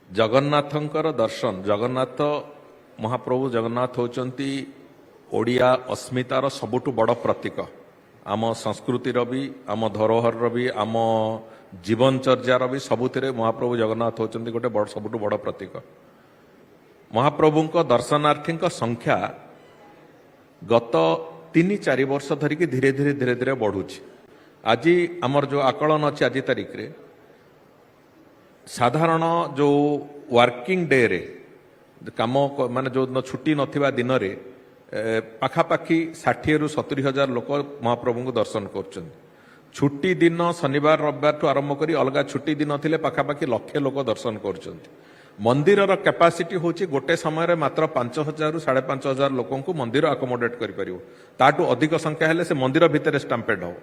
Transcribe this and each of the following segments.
जगन्नाथंकर दर्शन जगन्नाथ महाप्रभु जगन्नाथ होचंती ओडिया अस्मितार सबुठु बड़ प्रतीक आम संस्कृतिर भी आम धरोहर भी आम जीवनचर्यार भी सबुथिरे महाप्रभु जगन्नाथ होचंती गोटे सबुठु बड़ प्रतीक। महाप्रभु दर्शनार्थी संख्या गत 3-4 वर्ष धरिकी धीरे धीरे धीरे धीरे बढ़ुची। आज आमर जो आकलन अच्छे आज तारीख रे साधारण जो वर्किंग डे रे काम माने जो छुट्टी नथिबा दिन रे पाखापाखि 60-70 हजार लोक महाप्रभु को दर्शन कर। छुट्टी दिन शनिवार रविवार ठू आरंभ करी अलगा छुट्टी दिन थिले पाखापाखि लक्षे लोक दर्शन कर। मंदिर कैपेसिटी होची गोटे समय मात्र 5,000-5,500 लोक मंदिर आकोमोडेट करू अधिक संख्या हेले से मंदिर भितर स्टाम्पेड हो।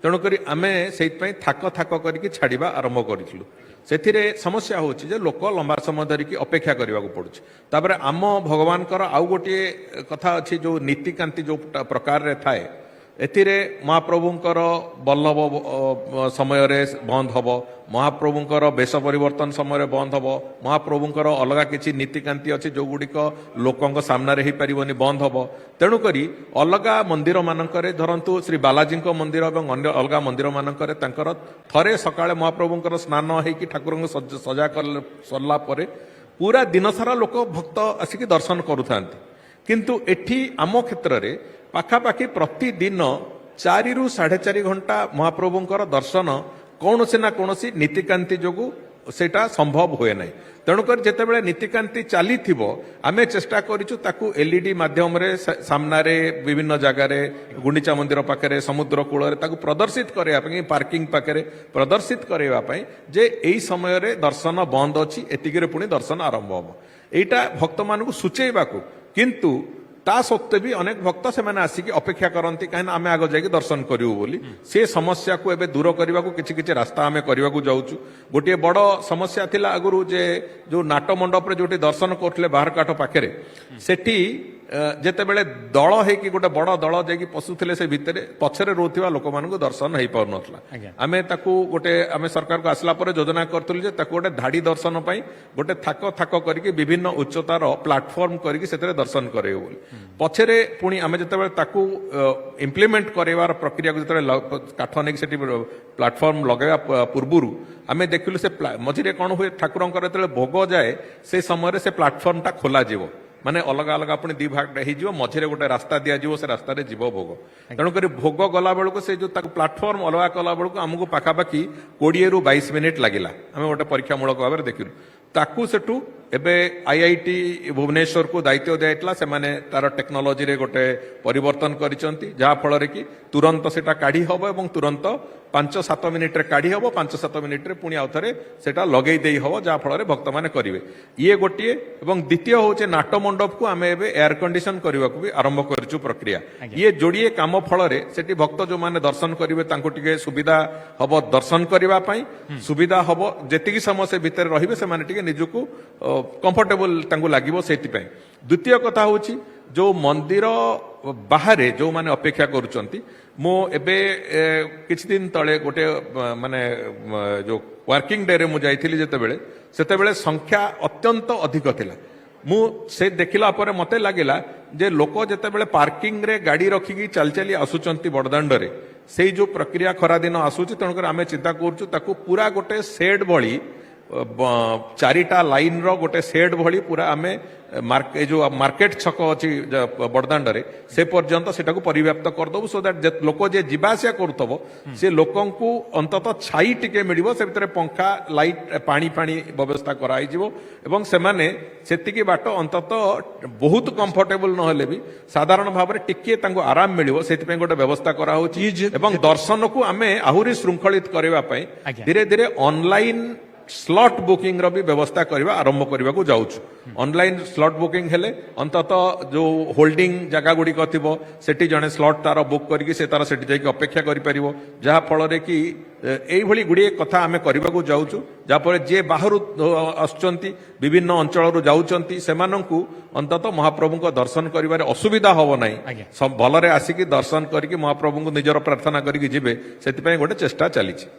तेणुक आम से थाक थाक करके छाड़ा आरंभ करूँ। से समस्या होची जे लोक लंबा समय धरिकी अपेक्षा करने को पड़ुछि। तापर आम भगवान आउ गोटे कथा अच्छी जो नीतिकांति जो प्रकार थाए एथिरे महाप्रभुंकर बल्लभ समय बंद हम, महाप्रभुंकर वेश परिवर्तन समय बंद हम, महाप्रभुंकर अलगा किसी नीतिकांति अच्छी जो गुड़िक लोकों सामने हो पारनि बंद हम। तेणुक अलगा मंदिर मानकरे धरतु श्री बालाजी मंदिर और अन्य अलगा मंदिर मानकरे तांकर थरे सकाळे महाप्रभुंकर स्नान होइकि ठाकुर सजा कर सरला परे पूरा दिन सारा लोक भक्त आसिक दर्शन करुथांती। किंतु एठी आम क्षेत्र में पाखापाखि प्रतिदिन 4-4.5 घंटा महाप्रभुंकर दर्शन कौन से ना कौन नीतिकांति जोगु सेटा संभव हुए ना। तेणुक जितेबाला नीतिकांति चली आम चेष्टा करूँ एलईडी माध्यम सामने विभिन्न जगार गुंडीचा मंदिर पाखे समुद्र कूल प्रदर्शित करने पार्किंग पाखे प्रदर्शित करने जे यही समय दर्शन बंद अच्छी एतिक पुणी दर्शन आरंभ हम। यहाँ भक्त मान सूचेबा किंतु ता सत्वे भी अनेक भक्त से आसिक अपेक्षा करती कहीं आम आग जाकि दर्शन करूँ बोली से समस्या को एबे दूर करने को किसी रास्ता आम करने को जाऊँ। गोटे बड़ समस्या थिला आगुरु जे जो नाट मंडप जो दर्शन करते बाहर काठ पाखे सेठी जेतेबेले दल होगी गोटे बड़ दल जाकि पशुले से भितर पछरे रोथुवा लोक मानक दर्शन हो पार नाला। आमे ताकू गोटे आमे सरकार को आसला परे योजना करथुलु जे ताकू गोटे धाड़ी दर्शन पई गोटे थाक थाक करके विभिन्न उच्चतार प्लाटफॉर्म करके सेतरे दर्शन करेबो बोली पछरे पुणी आमे जेतेबेले ताकू इम्प्लीमेंट करवार प्रक्रिया को जेतेबेले काठ नेक सेठी प्लाटफॉर्म लगेवा पूर्वरु आमे देखिलु से मझिरे कोन हुए ठाकुरंकर जेतेबेले भोग जाए से समय से प्लाटफॉर्म टा खोला जीवो माने अलग अलग अपनी 2 भाग हो मझे गोटे रास्ता दिज्व से रास्तार जीव भोग। तेणुक भोग गला बेलू से जो प्लाटफॉर्म अलग कला बेलू आमको पाखापाखि 20-22 मिनिट लगिला। आम गोटे परीक्षामूलक भाव में देखिलु ताकू सेठू एबे आईआईटी भुवनेश्वर को दायित्व दिया से माने तार टेक्नोलोजी रे गोटे परिवर्तन करिसंती जहा फल कि तुरंत सेटा काढ़ी हबो एवं तुरंत 5-7 मिनिट रे काढ़ी हबो 5-7 मिनिट रे पुणी आउ थरे सेटा लगेई देई हबो जहा फल भक्त माने करिवे। ये गोटे एवं द्वितीय होचे नाट मंडप को आमे एबे एयर कंडीशन करबा को भी आरंभ करछु प्रक्रिया। ये जोड़िए काम फल रे सेठी भक्त जो माने दर्शन करिवे तांको टिके सुविधा हबो दर्शन करबा पई सुविधा हबो जेतिकी समय से भीतर रहिबे से माने टिके निजुकु कंफर्टेबल तांको लागिवो सेति पई। द्वितीय कथा होची जो मंदिर बाहर जो माने अपेक्षा करुचंती मो एबे किछि दिन तळे गोटे माने जो वर्किंग डे रे मु जाइथिली जेतेबेले सेतेबेले संख्या अत्यंत अधिक थिला। मु से देखिला परे मते लागिला जे लोक जेतेबेले पार्किंग रे गाड़ी रखिकी चल चली आसुचंती बड़दांड रे सेई जो प्रक्रिया खरा दिन आसुची। तेणुकर आमे चिंता करछु ताकू पूरा गोटे सेड भली 4टा लाइन रो गोटे सेड भली पूरा आमे जो मार्केट छक अच्छी बड़दांड रे से पर्यंत सेटा को परिव्याप्त करदबु सो दैट लोक जे जीवासिया करथबो से लोकन को अंतत छाई टिके मिलिबो से भितर पंखा लाइट पानी पानी व्यवस्था कराई जिवो एवं से माने सेतिकी बाट अंतत बहुत कंफर्टेबल न हेले भी साधारण भाव में टिके तांको आराम मिलिबो सेति पे गोटे व्यवस्था करा होची एवं दर्शन को आमे आहुरी श्रृंखलित करबा पई धीरे धीरे ऑनलाइन स्लॉट बुकिंग रो भी व्यवस्था करबा आरंभ करबा को जाउछु। ऑनलाइन स्लॉट बुकिंग हेले अंतत जो होल्डिंग जगह गुडी कथिबो सेठी जने स्लॉट तार बुक करके से तार सेठी जाई अपेक्षा करि परिबो जहा फल रे कि एई भली गुडी कथा आमे करबा को जाउछु। जा पर जे बाहरु आछंती विभिन्न अंचल रु जाउचंती सेमानंकु अंतत महाप्रभु को दर्शन करिवारे असुविधा होबो नाही सब भलरे आसिकी दर्शन करके महाप्रभु को निजर प्रार्थना करके जिबे सेति पई गोटे चेष्टा चलीछि।